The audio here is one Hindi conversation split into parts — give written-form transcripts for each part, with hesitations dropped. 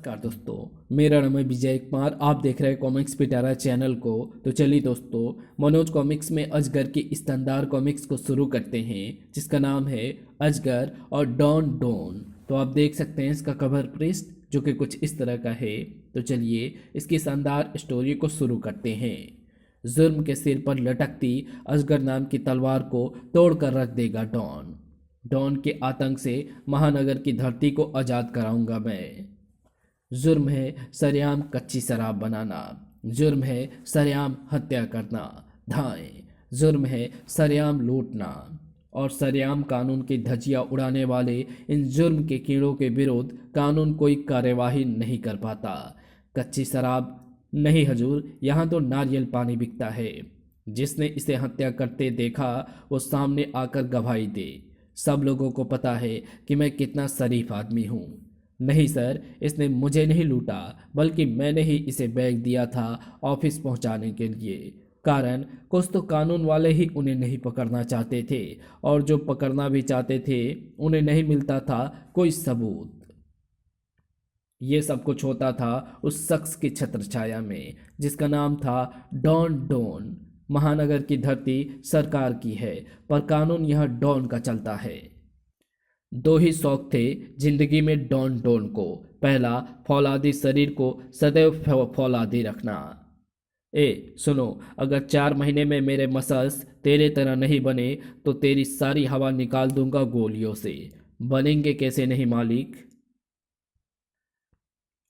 नमस्कार दोस्तों, मेरा नाम है विजय कुमार। आप देख रहे हैं कॉमिक्स पिटारा चैनल को। तो चलिए दोस्तों, मनोज कॉमिक्स में अजगर की इस शानदार कॉमिक्स को शुरू करते हैं, जिसका नाम है अजगर और डॉन डॉन। तो आप देख सकते हैं इसका कवर पृष्ठ जो कि कुछ इस तरह का है। तो चलिए इसकी शानदार स्टोरी को शुरू करते हैं। जुर्म के सिर पर लटकती अजगर नाम की तलवार को तोड़कर रख देगा डॉन। डॉन के आतंक से महानगर की धरती को आज़ाद कराऊंगा मैं। जुर्म है सरेआम कच्ची शराब बनाना, जुर्म है सरेआम हत्या करना, धाएं। जुर्म है सरेआम लूटना और सरेआम कानून की धज्जियां उड़ाने वाले इन जुर्म के कीड़ों के विरुद्ध कानून कोई कार्यवाही नहीं कर पाता। कच्ची शराब नहीं हजूर, यहाँ तो नारियल पानी बिकता है। जिसने इसे हत्या करते देखा वो सामने आकर गवाही दे। सब लोगों को पता है कि मैं कितना शरीफ आदमी हूँ। नहीं सर, इसने मुझे नहीं लूटा, बल्कि मैंने ही इसे बैग दिया था ऑफिस पहुंचाने के लिए। कारण कुछ तो कानून वाले ही उन्हें नहीं पकड़ना चाहते थे, और जो पकड़ना भी चाहते थे उन्हें नहीं मिलता था कोई सबूत। ये सब कुछ होता था उस शख्स की छत्रछाया में, जिसका नाम था डॉन डॉन। महानगर की धरती सरकार की है, पर कानून यह डॉन का चलता है। दो ही शौक थे जिंदगी में डॉन डॉन को। पहला, फौलादी शरीर को सदैव फौलादी रखना। सुनो, अगर 4 महीने में मेरे मसल्स तेरे तरह नहीं बने तो तेरी सारी हवा निकाल दूंगा गोलियों से। बनेंगे कैसे नहीं मालिक।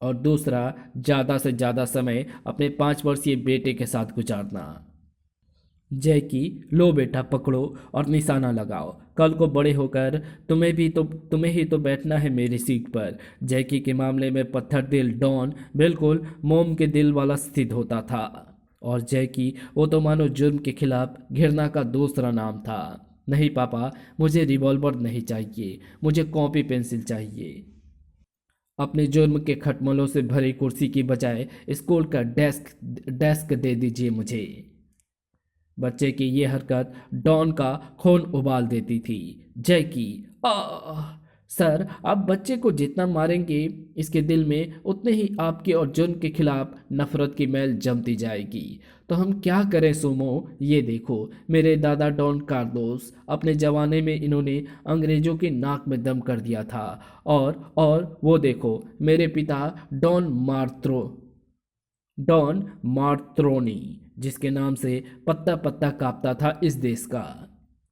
और दूसरा, ज़्यादा से ज़्यादा समय अपने 5 वर्षीय बेटे के साथ गुजारना। जय की, लो बेटा पकड़ो और निशाना लगाओ। कल को बड़े होकर तुम्हें ही तो बैठना है मेरी सीट पर। जैकी के मामले में पत्थर दिल डॉन बिल्कुल मोम के दिल वाला स्थित होता था। और जैकी, वो तो मानो जुर्म के खिलाफ घृणा का दूसरा नाम था। नहीं पापा, मुझे रिवॉल्वर नहीं चाहिए, मुझे कॉपी पेंसिल चाहिए। अपने जुर्म के खटमलों से भरी कुर्सी की बजाय स्कूल का डेस्क डेस्क दे दीजिए मुझे। बच्चे की ये हरकत डॉन का खून उबाल देती थी। जय की, आ सर, आप बच्चे को जितना मारेंगे इसके दिल में उतने ही आपके और जुर्म के खिलाफ नफरत की मैल जमती जाएगी। तो हम क्या करें सोमो। ये देखो, मेरे दादा डॉन कार्लोस, अपने जमाने में इन्होंने अंग्रेजों की नाक में दम कर दिया था। और वो देखो, मेरे पिता डॉन मार्त्रोनी, जिसके नाम से पत्ता पत्ता कांपता था इस देश का।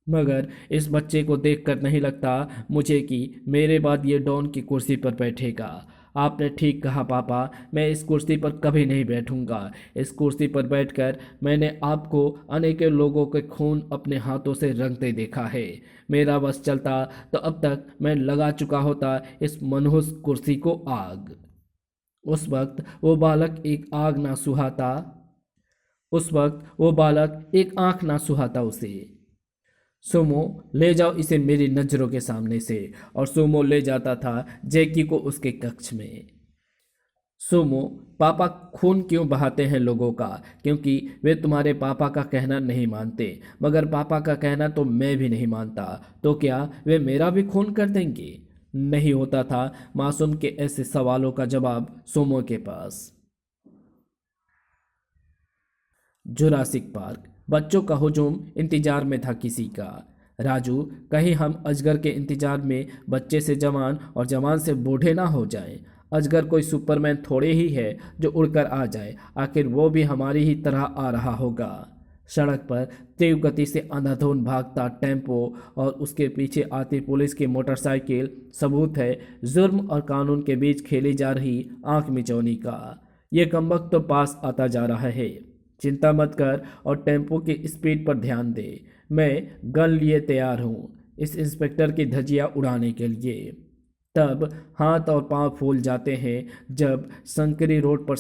मगर इस बच्चे को देखकर नहीं लगता मुझे कि मेरे बाद ये डॉन की कुर्सी पर बैठेगा। आपने ठीक कहा पापा, मैं इस कुर्सी पर कभी नहीं बैठूंगा। इस कुर्सी पर बैठकर मैंने आपको अनेकों लोगों के खून अपने हाथों से रंगते देखा है। मेरा बस चलता तो अब तक मैं लगा चुका होता इस मनहूस कुर्सी को आग। उस वक्त वो बालक एक आग ना सुहाता उस वक्त वो बालक एक आंख ना सुहाता उसे। सुमो, ले जाओ इसे मेरी नजरों के सामने से। और सुमो ले जाता था जैकी को उसके कक्ष में। सुमो, पापा खून क्यों बहाते हैं लोगों का? क्योंकि वे तुम्हारे पापा का कहना नहीं मानते। मगर पापा का कहना तो मैं भी नहीं मानता, तो क्या वे मेरा भी खून कर देंगे? नहीं होता था मासूम के ऐसे सवालों का जवाब सुमो के पास। Jurassic park. बच्चों का हुजूम इंतजार में था किसी का। राजू, कहीं हम अजगर के इंतजार में बच्चे से जवान और जवान से बूढ़े ना हो जाएं। अजगर कोई सुपरमैन थोड़े ही है जो उड़कर आ जाए। आखिर वो भी हमारी ही तरह आ रहा होगा। सड़क पर तीव्र गति से अंधाधुंध भागता टेम्पो और उसके पीछे आती पुलिस की मोटरसाइकिल सबूत है जुर्म और कानून के बीच खेली जा रही आंख मिचौनी का। ये कमबख्त तो पास आता जा रहा है। चिंता मत कर और टेम्पो की स्पीड पर ध्यान दे। मैं गन लिए तैयार हूँ इस इंस्पेक्टर की धज्जियाँ उड़ाने के लिए। तब हाथ और पांव फूल जाते हैं जब संकरी रोड पर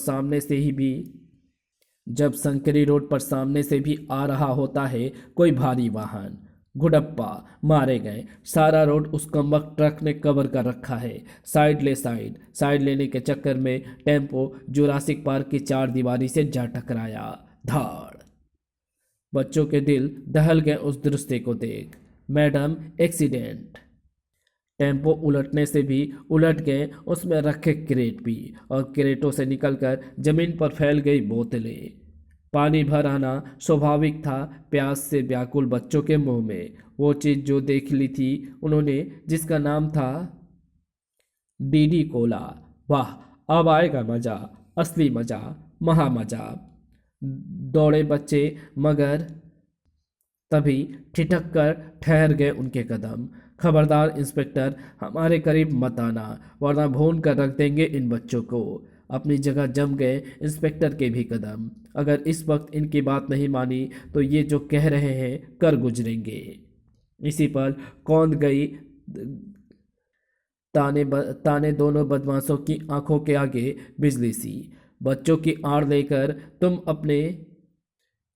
सामने से भी आ रहा होता है कोई भारी वाहन। गुडप्पा, मारे गए। सारा रोड उस कमबख्त ट्रक ने कवर कर रखा है। साइड लेने के चक्कर में टेम्पो जुरासिक पार्क की चार दीवारी से जा टकराया। धाड़। बच्चों के दिल दहल गए उस दृश्य को देख। Madam, accident. टेम्पो उलटने से भी उलट गए, उसमें रखे क्रेट भी, और क्रेटों से निकलकर जमीन पर फैल गई बोतलें। पानी भर आना स्वाभाविक था प्यास से व्याकुल बच्चों के मुंह में। वो चीज़ जो देख ली थी उन्होंने, जिसका नाम था डीडी कोला। वाह, अब आएगा मजा, असली मजा, महा मजा। दौड़े बच्चे, मगर तभी ठिठक कर ठहर गए उनके कदम। खबरदार इंस्पेक्टर, हमारे करीब मत आना, वरना भून कर रख देंगे इन बच्चों को। अपनी जगह जम गए इंस्पेक्टर के भी कदम। अगर इस वक्त इनकी बात नहीं मानी तो ये जो कह रहे हैं कर गुजरेंगे। इसी पर कौंध गई ताने दोनों बदमाशों की आंखों के आगे बिजली सी। बच्चों की आड़ लेकर तुम अपने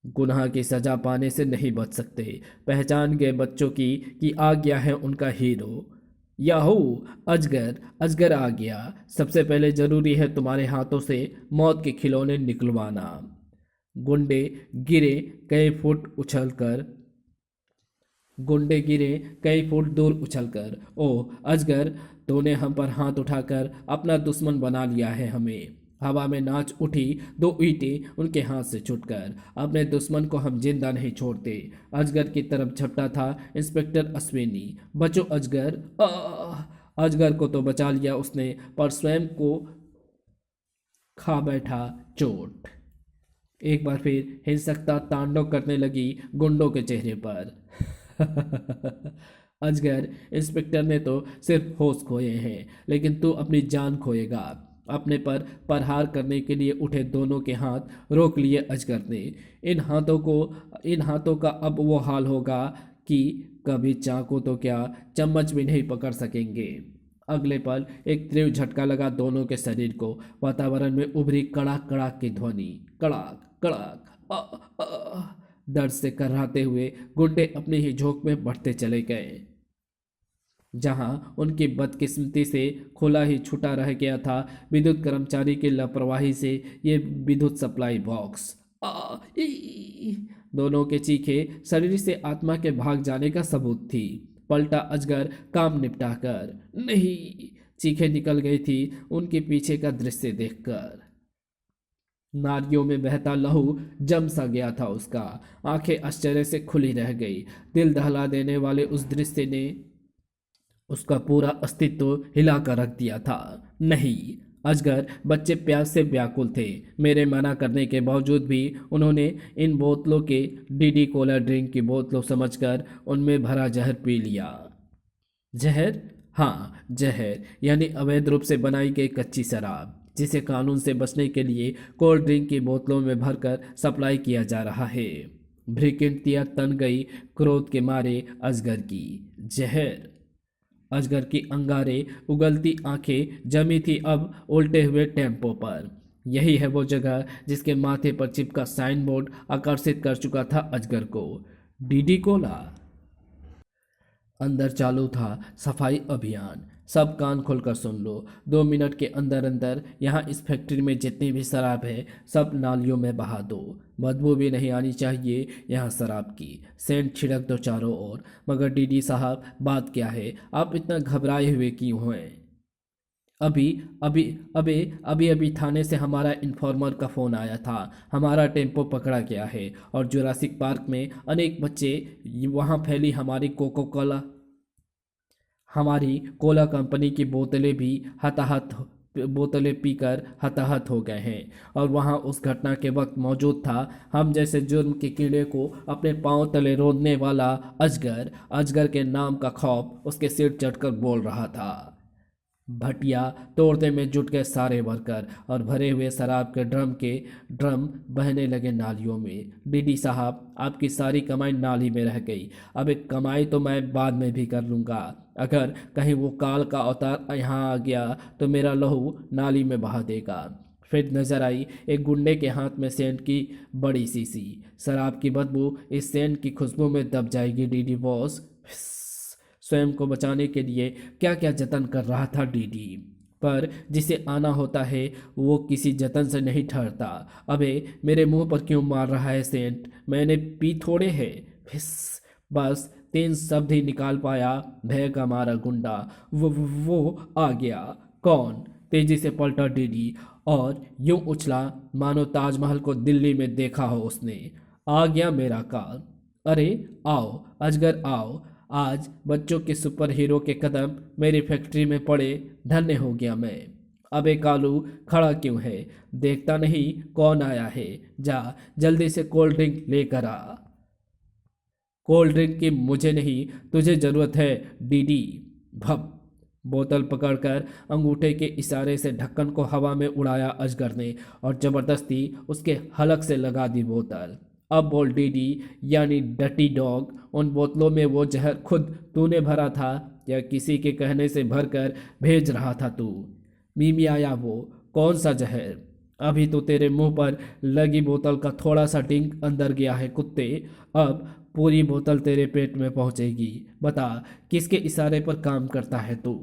गुनाह की सजा पाने से नहीं बच सकते। पहचान गए बच्चों की कि आ गया है उनका हीरो। याहू, अजगर, अजगर आ गया। सबसे पहले जरूरी है तुम्हारे हाथों से मौत के खिलौने निकलवाना। गुंडे गिरे कई फुट उछलकर गुंडे गिरे कई फुट दूर उछलकर। ओह अजगर, तूने हम पर हाथ उठाकर अपना दुश्मन बना लिया है हमें। हवा में नाच उठी दो ईंटें उनके हाथ से छुटकर। अपने दुश्मन को हम जिंदा नहीं छोड़ते। अजगर की तरफ झपटा था इंस्पेक्टर अश्विनी। बचो अजगर। अजगर को तो बचा लिया उसने, पर स्वयं को खा बैठा चोट। एक बार फिर हिंसकता तांडव करने लगी गुंडों के चेहरे पर। अजगर, इंस्पेक्टर ने तो सिर्फ होश खोए हैं, लेकिन तू अपनी जान खोएगा। अपने पर प्रहार करने के लिए उठे दोनों के हाथ रोक लिए अजगर ने। इन हाथों का अब वो हाल होगा कि कभी चाकू तो क्या चम्मच भी नहीं पकड़ सकेंगे। अगले पल एक तीव्र झटका लगा दोनों के शरीर को। वातावरण में उभरी कड़ाक कड़ाक की ध्वनि। कड़ाक कड़ाक। दर्द से कराहते हुए गुंडे अपने ही झोंक में बढ़ते चले गए। जहां उनकी बदकिस्मती से खुला ही छूटा रह गया था विद्युत कर्मचारी की लापरवाही से ये विद्युत सप्लाई बॉक्स। दोनों के चीखे शरीर से आत्मा के भाग जाने का सबूत थी। पलटा अजगर काम निपटा कर। नहीं, चीखें निकल गई थी उनके पीछे का दृश्य देखकर। नारियों में बहता लहू जम सा गया था उसका। आंखें आश्चर्य से खुली रह गई। दिल दहला देने वाले उस दृश्य ने उसका पूरा अस्तित्व हिला कर रख दिया था। नहीं, अजगर, बच्चे प्यास से व्याकुल थे। मेरे मना करने के बावजूद भी उन्होंने इन बोतलों के डीडी कोला ड्रिंक की बोतलों समझकर उनमें भरा जहर पी लिया। जहर? हाँ, जहर, यानी अवैध रूप से बनाई गई कच्ची शराब, जिसे कानून से बचने के लिए कोल्ड ड्रिंक की बोतलों में भरकर सप्लाई किया जा रहा है। भ्रिकिंटियां तन गई क्रोध के मारे अजगर की। जहर? अजगर की अंगारे उगलती आंखें जमी थी अब उल्टे हुए टेम्पो पर। यही है वो जगह जिसके माथे पर चिपका साइन बोर्ड आकर्षित कर चुका था अजगर को। DD Cola. अंदर चालू था सफाई अभियान। सब कान खोलकर सुन लो। 2 मिनट के अंदर अंदर यहाँ इस फैक्ट्री में जितनी भी शराब है सब नालियों में बहा दो। बदबू भी नहीं आनी चाहिए यहाँ शराब की। सेंट छिड़क दो चारों ओर। मगर डीडी साहब, बात क्या है? आप इतना घबराए हुए क्यों हैं? अभी अभी अभी अभी अभी थाने से हमारा इन्फॉर्मर का फ़ोन आया था। हमारा टेम्पो पकड़ा गया है और जुरासिक पार्क में अनेक बच्चे, वहाँ फैली हमारी कोला कंपनी की बोतलें पीकर हताहत हो गए हैं। और वहाँ उस घटना के वक्त मौजूद था हम जैसे जुर्म के कीड़े को अपने पांव तले रोदने वाला अजगर। अजगर के नाम का खौफ उसके सिर चढ़कर बोल रहा था। भटिया तोड़ने में जुट गए सारे वर्कर और भरे हुए शराब के ड्रम बहने लगे नालियों में। डीडी साहब, आपकी सारी कमाई नाली में रह गई। अब एक कमाई तो मैं बाद में भी कर लूँगा। अगर कहीं वो काल का अवतार यहाँ आ गया तो मेरा लहू नाली में बहा देगा। फिर नजर आई एक गुंडे के हाथ में सेंट की बड़ी शीशी। शराब की बदबू इस सेंट की खुशबू में दब जाएगी डीडी बॉस। स्वयं को बचाने के लिए क्या क्या जतन कर रहा था डीडी, पर जिसे आना होता है वो किसी जतन से नहीं ठहरता। अबे, मेरे मुंह पर क्यों मार रहा है सेंट? मैंने पी थोड़े है। फिस, बस तीन शब्द ही निकाल पाया भय का मारा गुंडा। वो आ गया। कौन? तेजी से पलटा डीडी और यूं उछला मानो ताजमहल को दिल्ली में देखा हो उसने। आ गया मेरा काल। अरे आओ अजगर आओ, आज बच्चों के सुपर हीरो के कदम मेरी फैक्ट्री में पड़े, धन्य हो गया मैं। अबे कालू, खड़ा क्यों है? देखता नहीं कौन आया है? जा जल्दी से कोल्ड ड्रिंक लेकर आ। कोल्ड ड्रिंक की मुझे नहीं, तुझे जरूरत है डीडी। भप। बोतल पकड़कर अंगूठे के इशारे से ढक्कन को हवा में उड़ाया अजगर ने और जबरदस्ती उसके हलक से लगा दी बोतल। अब बोल डीडी, यानी डटी डॉग, उन बोतलों में वो जहर खुद तूने भरा था या किसी के कहने से भरकर भेज रहा था तू? मीमी आया वो। कौन सा जहर? अभी तो तेरे मुंह पर लगी बोतल का थोड़ा सा डिंक अंदर गया है कुत्ते, अब पूरी बोतल तेरे पेट में पहुंचेगी। बता किसके इशारे पर काम करता है तू?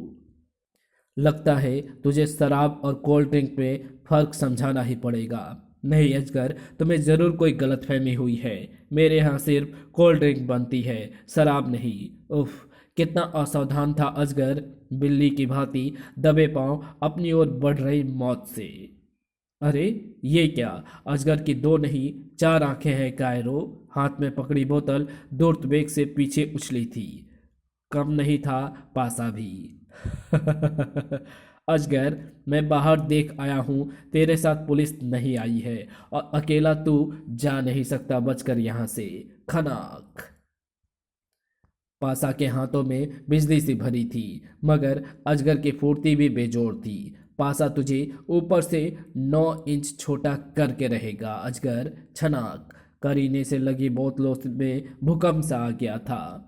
लगता है तुझे शराब और कोल्ड ड्रिंक में फर्क समझाना ही पड़ेगा। नहीं अजगर, तुम्हें जरूर कोई गलतफहमी हुई है। मेरे यहाँ सिर्फ कोल्ड ड्रिंक बनती है, शराब नहीं। उफ, कितना असावधान था अजगर, बिल्ली की भांति दबे पांव अपनी ओर बढ़ रही मौत से। अरे ये क्या? अजगर की दो नहीं चार आंखें हैं कायरो। हाथ में पकड़ी बोतल दूर वेग से पीछे उछली थी। कम नहीं था पासा भी। अजगर, मैं बाहर देख आया हूं, तेरे साथ पुलिस नहीं आई है और अकेला तू जा नहीं सकता बचकर यहां से। खनाक। पासा के हाथों में बिजली सी भरी थी, मगर अजगर की फुर्ती भी बेजोड़ थी। पासा तुझे ऊपर से 9 इंच छोटा करके रहेगा अजगर। छनाक। करीने से लगी बोतलों में भूकंप सा आ गया था।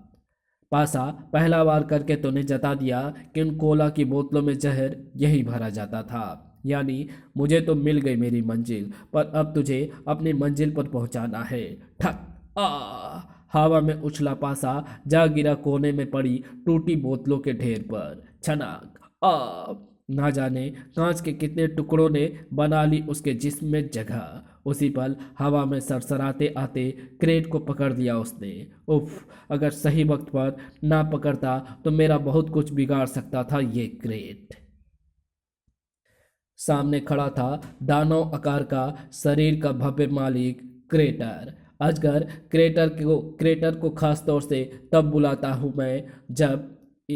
पासा, पहला बार करके तूने जता दिया कि उन कोला की बोतलों में जहर यही भरा जाता था। यानी मुझे तो मिल गई मेरी मंजिल, पर अब तुझे अपनी मंजिल पर पहुंचाना है। ठक। आ हवा में उछला पासा जा गिरा कोने में पड़ी टूटी बोतलों के ढेर पर। छनाक। आ ना जाने कांच के कितने टुकड़ों ने बना ली उसके जिस्म में जगह। उसी पल हवा में सरसराते आते क्रेट को पकड़ लिया उसने। उफ, अगर सही वक्त पर ना पकड़ता तो मेरा बहुत कुछ बिगाड़ सकता था ये क्रेट। सामने खड़ा था दानव आकार का शरीर का भव्य मालिक क्रेटर। अजगर, क्रेटर को खास तौर से तब बुलाता हूं मैं जब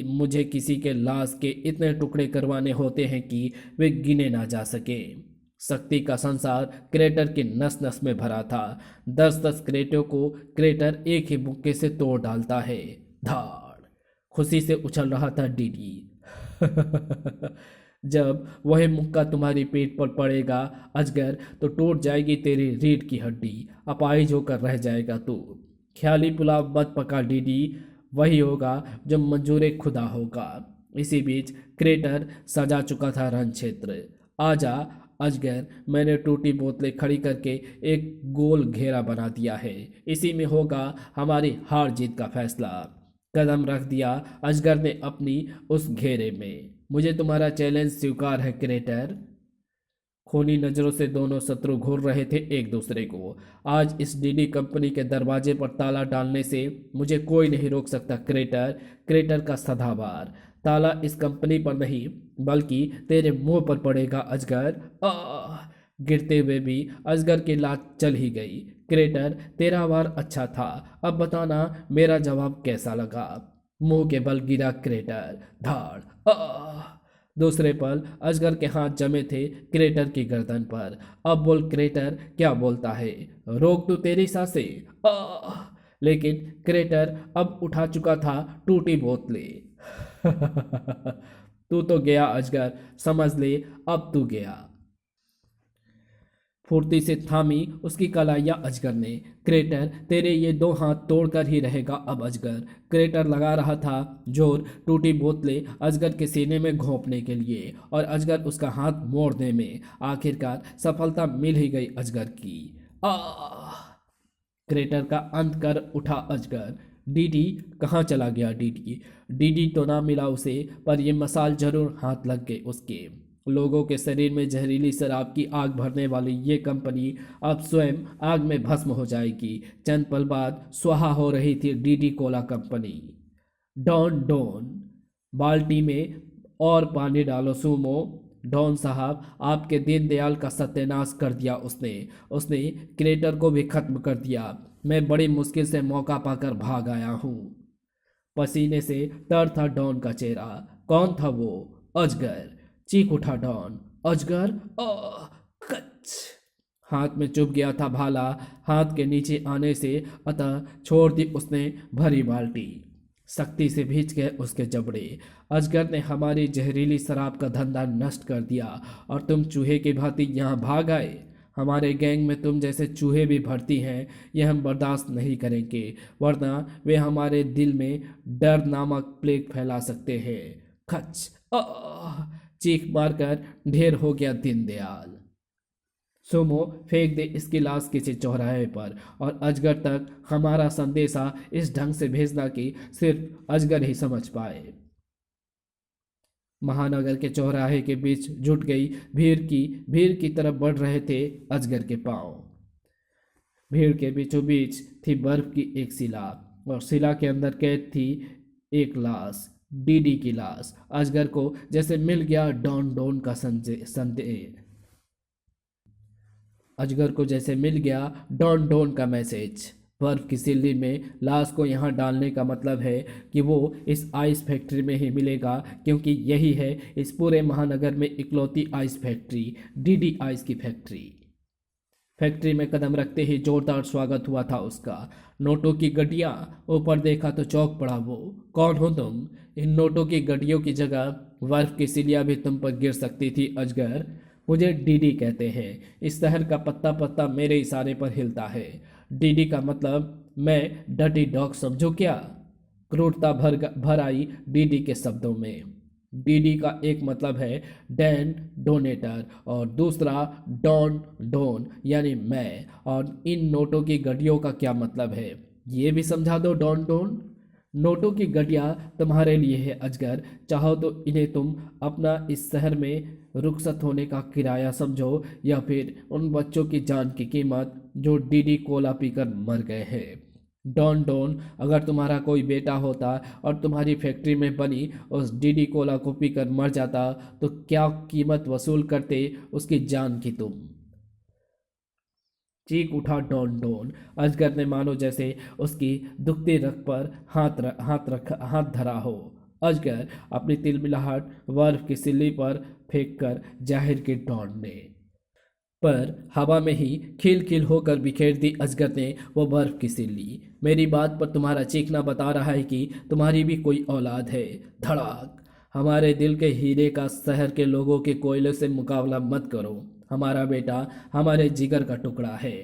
मुझे किसी के लाश के इतने टुकड़े करवाने होते हैं कि वे गिने ना जा सके। शक्ति का संसार क्रेटर के नस नस में भरा था। 10-10 क्रेटों को क्रेटर एक ही मुक्के से तोड़ डालता है। धाड़। खुशी से उछल रहा था डीडी। जब वह मुक्का तुम्हारी पेट पर पड़ेगा अजगर, तो टूट जाएगी तेरी रीढ़ की हड्डी, अपाहिज होकर रह जाएगा तू। ख्याली पुलाव मत पका डीडी, वही होगा जो मंजूर खुदा होगा। इसी बीच क्रेटर सजा चुका था रण क्षेत्र। आजा अजगर, मैंने टूटी बोतलें खड़ी करके एक गोल घेरा बना दिया है, इसी में होगा हमारी हार जीत का फैसला। कदम रख दिया अजगर ने अपनी उस घेरे में। मुझे तुम्हारा चैलेंज स्वीकार है क्रेटर। खूनी नजरों से दोनों शत्रु घूर रहे थे एक दूसरे को। आज इस डीडी कंपनी के दरवाजे पर ताला डालने से मुझे कोई नहीं रोक सकता क्रेटर। क्रेटर का सदाबहार। ताला इस कंपनी पर नहीं बल्कि तेरे मुंह पर पड़ेगा अजगर। गिरते हुए भी अजगर की लात चल ही गई। क्रेटर, तेरा वार अच्छा था, अब बताना मेरा जवाब कैसा लगा। मुंह के बल गिरा क्रेटर। धाड़। दूसरे पल अजगर के हाथ जमे थे क्रेटर की गर्दन पर। अब बोल क्रेटर, क्या बोलता है? रोक तू तेरी सांसें। लेकिन क्रेटर अब उठा चुका था टूटी बोतलें। तू तो गया अजगर, समझ ले, अब तू गया। फुर्ती से थामी उसकी कलाइयां अजगर ने। क्रेटर, तेरे ये 2 हाथ तोड़कर ही रहेगा अब अजगर। क्रेटर लगा रहा था जोर टूटी बोतलें अजगर के सीने में घोंपने के लिए, और अजगर उसका हाथ मोड़ने में। आखिरकार सफलता मिल ही गई अजगर की। क्रेटर का अंत कर उठा अजगर। डीडी कहाँ चला गया? डीडी तो ना मिला उसे, पर यह मसाल जरूर हाथ लग गए उसके। लोगों के शरीर में जहरीली शराब की आग भरने वाली ये कंपनी अब स्वयं आग में भस्म हो जाएगी। चंद पल बाद स्वाहा हो रही थी डीडी कोला कंपनी। डॉन डॉन, बाल्टी में और पानी डालो सुमो। डॉन साहब, आपके दीनदयाल का सत्यानाश कर दिया उसने। उसने क्रेटर को भी खत्म कर दिया। मैं बड़ी मुश्किल से मौका पाकर भाग आया हूँ। पसीने से तर था डॉन का चेहरा। कौन था वो? अजगर, चीख उठा डॉन। अजगर? कच। हाथ में चुभ गया था भाला हाथ के नीचे आने से, अतः छोड़ दी उसने भरी बाल्टी। सख्ती से भींच गए उसके जबड़े। अजगर ने हमारी जहरीली शराब का धंधा नष्ट कर दिया और तुम चूहे की भांति यहाँ भाग आए। हमारे गैंग में तुम जैसे चूहे भी भर्ती हैं, यह हम बर्दाश्त नहीं करेंगे, वरना वे हमारे दिल में डर नामक प्लेग फैला सकते हैं। खच। चीख मारकर ढेर हो गया दीनदयाल। सुमो, फेंक दे इसकी लाश किसी चौराहे पर और अजगर तक हमारा संदेशा इस ढंग से भेजना कि सिर्फ अजगर ही समझ पाए। महानगर के चौराहे के बीच जुट गई भीड़ की तरफ बढ़ रहे थे अजगर के पांव। भीड़ के बीचों बीच थी बर्फ की एक शिला और शिला के अंदर कैद थी एक लाश, डीडी की लाश। अजगर को जैसे मिल गया डॉन डॉन का संदेश। अजगर को जैसे मिल गया डॉन डॉन का मैसेज। बर्फ की सिल्ली में लाश को यहाँ डालने का मतलब है कि वो इस आइस फैक्ट्री में ही मिलेगा, क्योंकि यही है इस पूरे महानगर में इकलौती आइस फैक्ट्री, डीडी आइस की फैक्ट्री। फैक्ट्री में कदम रखते ही जोरदार स्वागत हुआ था उसका। नोटों की गड्डियाँ। ऊपर देखा तो चौंक पड़ा वो। कौन हो तुम? इन नोटों की गड्डियों की जगह बर्फ की सिलियाँ भी तुम पर गिर सकती थी अजगर। मुझे डीडी कहते हैं। इस शहर का पत्ता पत्ता मेरे इशारे पर हिलता है। डीडी का मतलब मैं डर्टी डॉग समझो क्या? क्रूरता भर आई डीडी के शब्दों में। डीडी का एक मतलब है डैन डोनेटर और दूसरा डॉन डॉन यानी मैं। और इन नोटों की गड्डियों का क्या मतलब है ये भी समझा दो डॉन डॉन। नोटों की गड्डियाँ तुम्हारे लिए है अजगर। चाहो तो इन्हें तुम अपना इस शहर में रुखसत होने का किराया समझो, या फिर उन बच्चों की जान की कीमत जो डीडी कोला पीकर मर गए हैं। डॉन डॉन, अगर तुम्हारा कोई बेटा होता और तुम्हारी फैक्ट्री में बनी उस डीडी कोला को पीकर मर जाता तो क्या कीमत वसूल करते उसकी जान की तुम? चीख उठा डॉन डॉन। अजगर ने मानो जैसे उसकी दुखती रग पर हाथ धरा हो। अजगर, अपनी तिलमिलाहट बर्फ की सिल्ली पर फेंक कर जाहिर की डॉन ने। पर हवा में ही खिल खिल होकर बिखेर दी अजगर ने वो बर्फ की सिल्ली। मेरी बात पर तुम्हारा चीखना बता रहा है कि तुम्हारी भी कोई औलाद है। धड़ाक। हमारे दिल के हीरे का शहर के लोगों के कोयले से मुकाबला मत करो। हमारा बेटा हमारे जिगर का टुकड़ा है।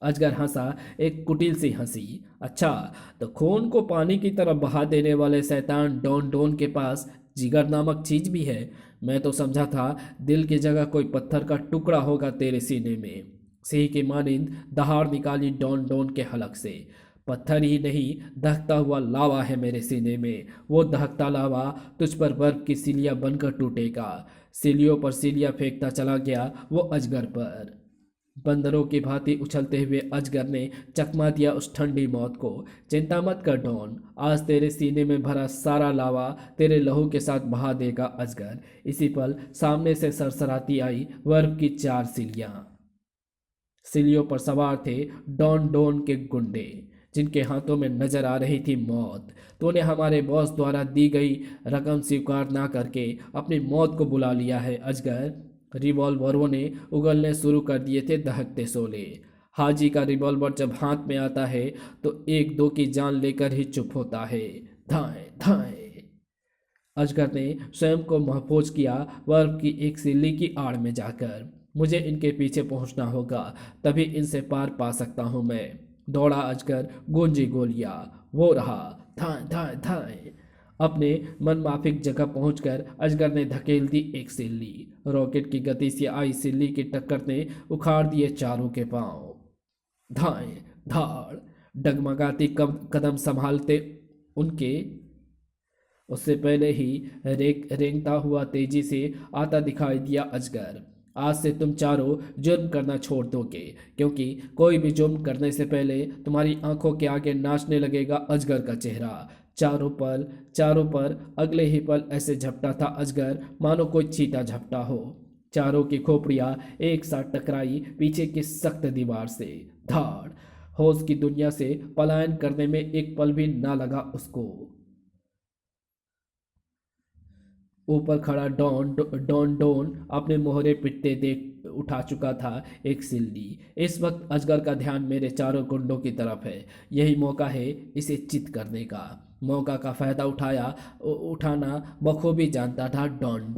अजगर हंसा, एक कुटिल सी हंसी। अच्छा, तो खून को पानी की तरह बहा देने वाले शैतान डॉन डॉन के पास जिगर नामक चीज भी है। मैं तो समझा था दिल की जगह कोई पत्थर का टुकड़ा होगा तेरे सीने में। सिंह की मानिंद दहाड़ निकाली डॉन डॉन के हलक से। पत्थर ही नहीं, दहकता हुआ लावा है मेरे सीने में। वो दहकता लावा तुझ पर बर्फ की सिलियां बनकर टूटेगा। सिलियों पर सिलियां फेंकता चला गया वो अजगर पर। बंदरों की भांति उछलते हुए अजगर ने चकमा दिया उस ठंडी मौत को। चिंता मत कर डॉन, आज तेरे सीने में भरा सारा लावा तेरे लहू के साथ बहा देगा अजगर। इसी पल सामने से सरसराती आई बर्फ की 4 सिलियां। सिलियों पर सवार थे डॉन डॉन के गुंडे, जिनके हाथों में नजर आ रही थी मौत। तूने हमारे बॉस द्वारा दी गई रकम स्वीकार ना करके अपनी मौत को बुला लिया है अजगर। रिवॉल्वरों ने उगलने शुरू कर दिए थे दहकते शोले। हाजी का रिवॉल्वर जब हाथ में आता है तो एक दो की जान लेकर ही चुप होता है। धाएं धाएं। अजगर ने स्वयं को महफूज किया बर्फ की एक सिल्ली की आड़ में जाकर। मुझे इनके पीछे पहुंचना होगा, तभी इनसे पार पा सकता हूं मैं। दौड़ा अजगर, गूंजी गोलियां। वो रहा, धाएं धाएं धाएं। अपने मनमाफिक जगह पहुंचकर अजगर ने धकेल दी एक सिल्ली। रॉकेट की गति से आई सिल्ली की टक्कर ने उखाड़ दिए चारों के पांव। धाएं धाड़। डगमगाती कदम संभालते उनके उससे पहले ही रेंगता हुआ तेजी से आता दिखाई दिया अजगर। आज से तुम चारों जुर्म करना छोड़ दोगे, क्योंकि कोई भी जुर्म करने से पहले तुम्हारी आंखों के आगे नाचने लगेगा अजगर का चेहरा। चारों पर अगले ही पल ऐसे झपटा था अजगर मानो कोई चीता झपटा हो। चारों की खोपड़ियां एक साथ टकराई पीछे की सख्त दीवार से। धाड़। होश की दुनिया से पलायन करने में एक पल भी ना लगा उसको। ऊपर खड़ा डॉन अपने मोहरे पिटते देख उठा चुका था एक सिल्ली। इस वक्त अजगर का ध्यान मेरे चारों गुंडों की तरफ है। यही मौका है इसे चित करने का। मौका का फायदा उठाना बखूबी जानता था डॉन।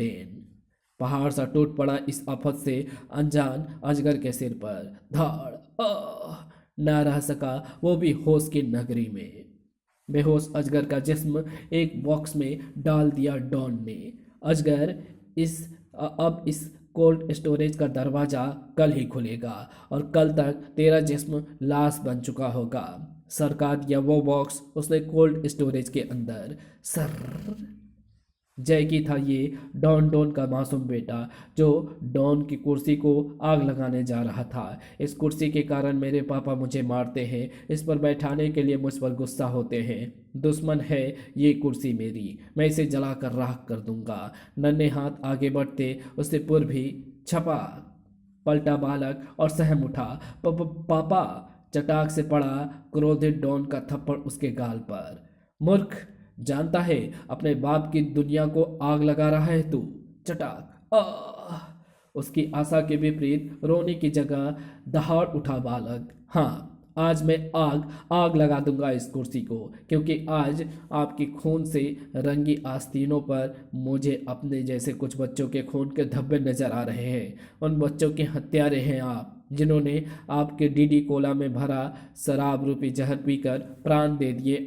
पहाड़ सा टूट पड़ा इस आफत से अनजान अजगर के सिर पर। धाड़। न रह सका वो भी होश की नगरी में। बेहोश अजगर का जिस्म एक बॉक्स में डाल दिया डॉन ने। अजगर अब इस कोल्ड स्टोरेज का दरवाजा कल ही खुलेगा और कल तक तेरा जिस्म लाश बन चुका होगा। सरका दिया वो बॉक्स उसने कोल्ड स्टोरेज के अंदर। सर। जैकी था ये डॉन का मासूम बेटा, जो डॉन की कुर्सी को आग लगाने जा रहा था। इस कुर्सी के कारण मेरे पापा मुझे मारते हैं, इस पर बैठाने के लिए मुझ पर गुस्सा होते हैं। दुश्मन है ये कुर्सी मेरी, मैं इसे जलाकर राख कर दूंगा। नन्हे हाथ आगे बढ़ते उससे भी छपा पलटा बालक और सहम उठा। पापा। चटाक से पड़ा क्रोधित डॉन का थप्पड़ उसके गाल पर। मूर्ख, जानता है अपने बाप की दुनिया को आग लगा रहा है तू। चटाक। उसकी आशा के विपरीत रोने की जगह दहाड़ उठा बालक। हाँ, आज मैं आग आग लगा दूंगा इस कुर्सी को, क्योंकि आज आपकी खून से रंगी आस्तीनों पर मुझे अपने जैसे कुछ बच्चों के खून के धब्बे नजर आ रहे हैं। उन बच्चों के हत्यारे हैं आप, जिन्होंने आपके डीडी कोला में भरा शराब रूपी जहर पीकर प्राण दे दिए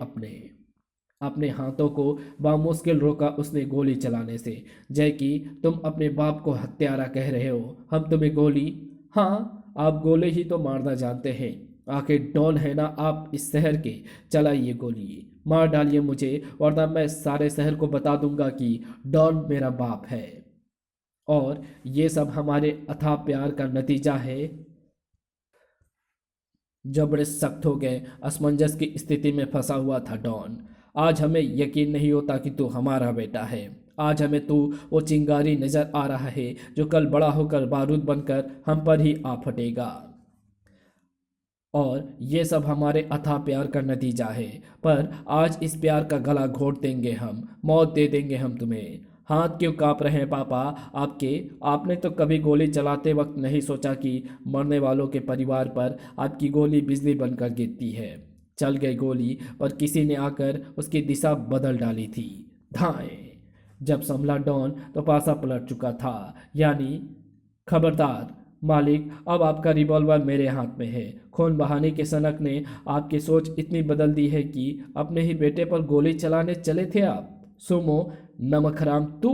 अपने हाथों को बामुश्किल रोका उसने गोली चलाने से। जय कि तुम अपने बाप को हत्यारा कह रहे हो, हम तुम्हें गोली। हाँ, आप गोले ही तो मारना जानते हैं। आखिर डॉन है ना आप इस शहर के। चलाइए गोली, मार डालिए मुझे, वरना मैं सारे शहर को बता दूंगा कि डॉन मेरा बाप है। और ये सब हमारे अथाह प्यार का नतीजा है। जबड़े सख्त हो गए। असमंजस की स्थिति में फंसा हुआ था डॉन। आज हमें यकीन नहीं होता कि तू हमारा बेटा है। आज हमें तू वो चिंगारी नजर आ रहा है जो कल बड़ा होकर बारूद बनकर हम पर ही आ फटेगा। और ये सब हमारे अथाह प्यार का नतीजा है। पर आज इस प्यार का गला घोट देंगे हम, मौत दे देंगे हम तुम्हें। हाथ क्यों कांप रहे हैं पापा आपके? आपने तो कभी गोली चलाते वक्त नहीं सोचा कि मरने वालों के परिवार पर आपकी गोली बिजली बनकर गिरती है। चल गई गोली, पर किसी ने आकर उसकी दिशा बदल डाली थी। धाएं। जब संभला डॉन तो पासा पलट चुका था। यानी, खबरदार मालिक, अब आपका रिवॉल्वर मेरे हाथ में है। खून बहाने के सनक ने आपकी सोच इतनी बदल दी है कि अपने ही बेटे पर गोली चलाने चले थे आप। सोमो, नमक हराम तू।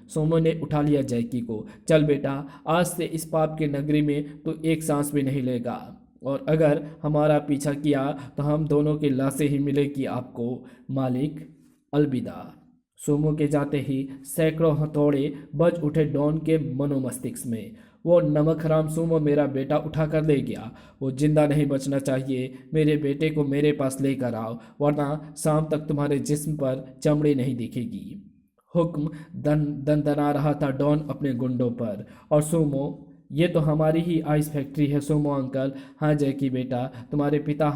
सोमो ने उठा लिया जैकी को। चल बेटा, आज से इस पाप की नगरी में तू एक सांस भी नहीं लेगा, और अगर हमारा पीछा किया तो हम दोनों की लाशें ही मिलेगी आपको। मालिक, अलविदा। सोमो के जाते ही सैकड़ों हथौड़े बज उठे डॉन के मनोमस्तिष्क में। वो नमक हराम सोमो मेरा बेटा उठा कर ले गया। वो जिंदा नहीं बचना चाहिए। मेरे बेटे को मेरे पास लेकर आओ, वरना शाम तक तुम्हारे जिस्म पर चमड़ी नहीं दिखेगी। हुक्म दन रहा था डॉन अपने गुंडों पर। और सोमो, ये तो हमारी ही आइस फैक्ट्री है सोमो अंकल। हाँ जैकी बेटा, तुम्हारे पिता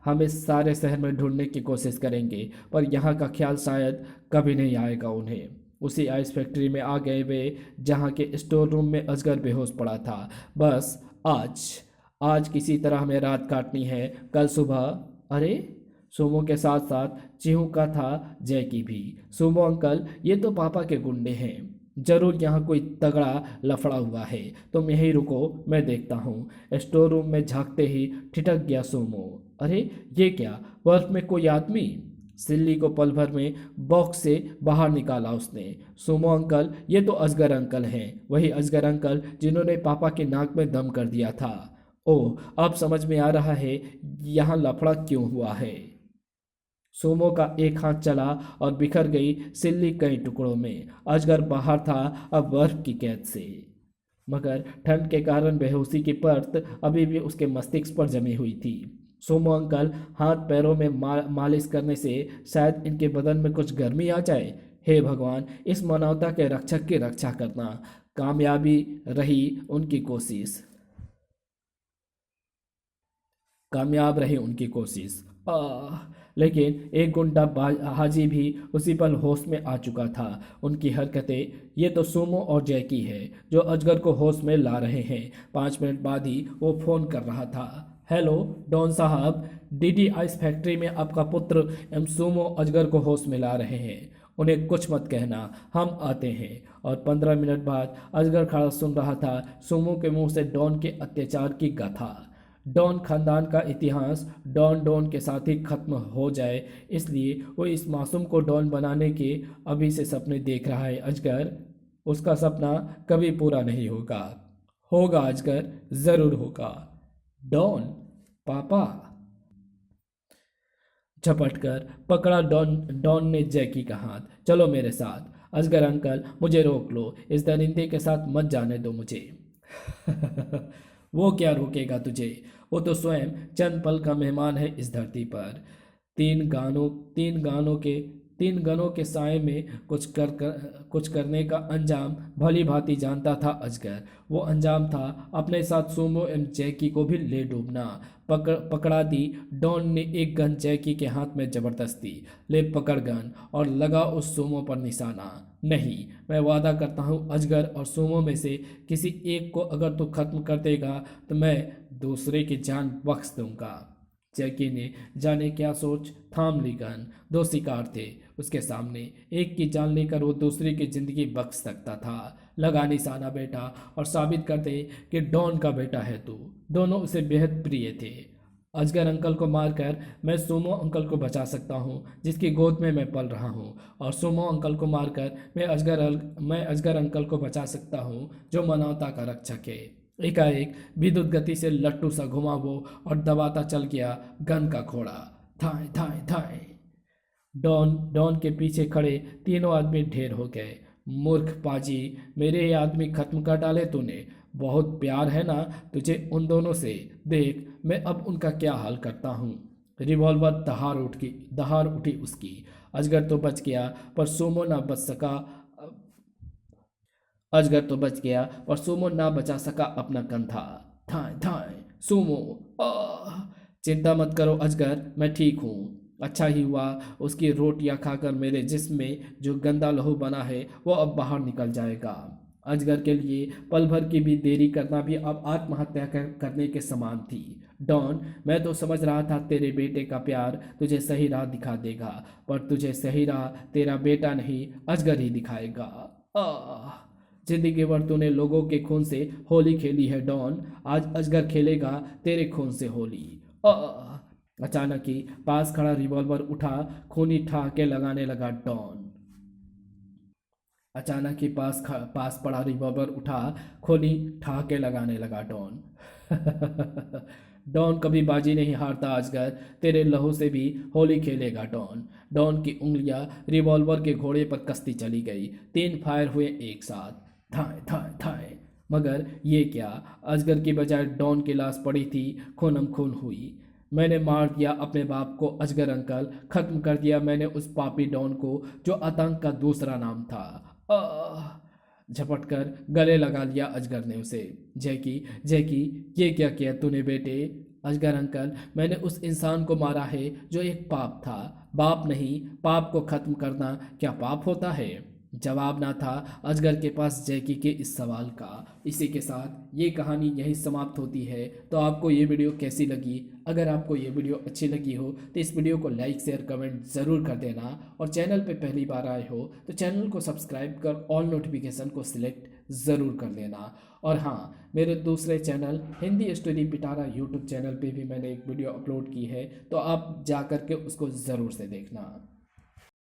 हमें सारे शहर में ढूंढने की कोशिश करेंगे, पर यहाँ का ख्याल शायद कभी नहीं आएगा उन्हें। उसी आइस फैक्ट्री में आ गए वे जहाँ के स्टोर रूम में अजगर बेहोश पड़ा था। बस आज किसी तरह हमें रात काटनी है। कल सुबह। अरे, सोमो के साथ साथ चिहुका था जैकी भी। सोमो अंकल, ये तो पापा के गुंडे हैं। जरूर यहाँ कोई तगड़ा लफड़ा हुआ है। तुम यहीं रुको, मैं देखता हूँ। स्टोर रूम में झांकते ही ठिठक गया सोमो। अरे, ये क्या? बर्फ में कोई आदमी? सिल्ली को पल भर में बॉक्स से बाहर निकाला उसने। सोमो अंकल, ये तो अजगर अंकल हैं, वही अजगर अंकल जिन्होंने पापा के नाक में दम कर दिया था। ओह, अब समझ में आ रहा है यहाँ लफड़ा क्यों हुआ है। सोमो का एक हाथ चला और बिखर गई सिल्ली कई टुकड़ों में। अजगर बाहर था, अब बर्फ की कैद से। मगर ठंड के कारण बेहोशी की परत अभी भी उसके मस्तिष्क पर जमी हुई थी। सोमो अंकल, हाथ पैरों में मालिश करने से शायद इनके बदन में कुछ गर्मी आ जाए। हे भगवान, इस मानवता के रक्षक की रक्षा करना। कामयाबी रही उनकी कोशिश। कामयाब रही उनकी कोशिश। लेकिन एक गुंडा हाजी भी उसी पल होश में आ चुका था। उनकी हरकतें, ये तो सोमो और जैकी है जो अजगर को होश में ला रहे हैं। 5 मिनट बाद ही वो फोन कर रहा था। हेलो डॉन साहब, डीडी आइस फैक्ट्री में आपका पुत्र एम सोमो अजगर को होश में ला रहे हैं। उन्हें कुछ मत कहना, हम आते हैं। और 15 मिनट बाद अजगर खड़ा सुन रहा था सोमो के मुंह से डॉन के अत्याचार की गाथा। डॉन खानदान का इतिहास डॉन के साथ ही खत्म हो जाए, इसलिए वो इस मासूम को डॉन बनाने के अभी से सपने देख रहा है। अजगर, उसका सपना कभी पूरा नहीं होगा। होगा अजगर, जरूर होगा। डॉन, पापा। झपटकर पकड़ा डॉन ने जैकी का हाथ। चलो मेरे साथ। अजगर अंकल, मुझे रोक लो, इस दरिंदे के साथ मत जाने दो मुझे। वो क्या रोकेगा तुझे? वो तो स्वयं चंद पल का मेहमान है इस धरती पर। तीन गानों तीन गनों के साय में कुछ करने का अंजाम भली भांति जानता था अजगर। वो अंजाम था अपने साथ सोमो एवं जैकी को भी ले डूबना। पकड़ा दी डॉन ने एक गन जैकी के हाथ में जबरदस्ती। ले पकड़ गन और लगा उस सोमो पर निशाना। नहीं, मैं वादा करता हूँ अजगर और सोमो में से किसी एक को अगर तू खत्म कर देगा तो मैं दूसरे की जान बख्श दूंगा। जैकी ने जाने क्या सोच थाम ली गन। 2 शिकार थे उसके सामने, एक की जान लेकर वो दूसरे की जिंदगी बख्श सकता था। लगा निशाना बेटा और साबित कर दे कि डॉन का बेटा है तू। दोनों उसे बेहद प्रिय थे। अजगर अंकल को मारकर मैं सोमो अंकल को बचा सकता हूँ जिसकी गोद में मैं पल रहा हूँ, और सोमो अंकल को मारकर मैं अजगर अंकल को बचा सकता हूँ जो मानवता का रक्षक है। एकाएक विद्युत गति से लट्टू सा घुमा वो और दबाता चल गया गन का घोड़ा। थाए थाए थाए। डॉन के पीछे खड़े तीनों आदमी ढेर हो गए। मूर्ख पाजी, मेरे ये आदमी खत्म कर डाले तूने। बहुत प्यार है ना तुझे उन दोनों से। देख मैं अब उनका क्या हाल करता हूँ। रिवॉल्वर दहाड़ उठी उसकी। अजगर तो बच गया पर सोमो ना बच सका। अजगर तो बच गया और सोमो ना बचा सका अपना कंधा। थाए थाए। सोमो, आह! चिंता मत करो अजगर, मैं ठीक हूँ। अच्छा ही हुआ उसकी रोटियां खाकर मेरे जिस्म में जो गंदा लहू बना है वो अब बाहर निकल जाएगा। अजगर के लिए पल भर की भी देरी करना भी अब आत्महत्या करने के समान थी। डॉन, मैं तो समझ रहा था तेरे बेटे का प्यार तुझे सही राह दिखा देगा, पर तुझे सही राह तेरा बेटा नहीं अजगर ही दिखाएगा। आह! जिंदगी भर तूने लोगों के खून से होली खेली है डॉन, आज अजगर खेलेगा तेरे खून से होली। अचानक ही पास खड़ा रिवॉल्वर उठा खूनी ठहाके लगाने लगा डॉन। अचानक ही पास पड़ा रिवॉल्वर उठा खूनी ठहाके लगाने लगा डॉन। डॉन कभी बाजी नहीं हारता अजगर, तेरे लहू से भी होली खेलेगा डॉन। डॉन की उंगलियां रिवॉल्वर के घोड़े पर कसती चली गई। 3 फायर हुए एक साथ। थाए थाए थाए। मगर ये क्या, अजगर की बजाय डॉन की लाश पड़ी थी, खूनम खून हुई। मैंने मार दिया अपने बाप को अजगर अंकल, खत्म कर दिया मैंने उस पापी डॉन को जो आतंक का दूसरा नाम था। झपट कर गले लगा लिया अजगर ने उसे। जैकी, जैकी, ये क्या किया तूने बेटे? अजगर अंकल, मैंने उस इंसान को मारा है जो एक पाप था। बाप नहीं, पाप को खत्म करना क्या पाप होता है? जवाब ना था अजगर के पास जैकी के इस सवाल का। इसी के साथ ये कहानी यहीं समाप्त होती है। तो आपको ये वीडियो कैसी लगी? अगर आपको ये वीडियो अच्छी लगी हो तो इस वीडियो को लाइक शेयर कमेंट ज़रूर कर देना, और चैनल पे पहली बार आए हो तो चैनल को सब्सक्राइब कर ऑल नोटिफिकेशन को सिलेक्ट ज़रूर कर लेना। और हाँ, मेरे दूसरे चैनल हिंदी स्टोरी पिटारा यूट्यूब चैनल पे भी मैंने एक वीडियो अपलोड की है, तो आप जा कर के उसको ज़रूर से देखना।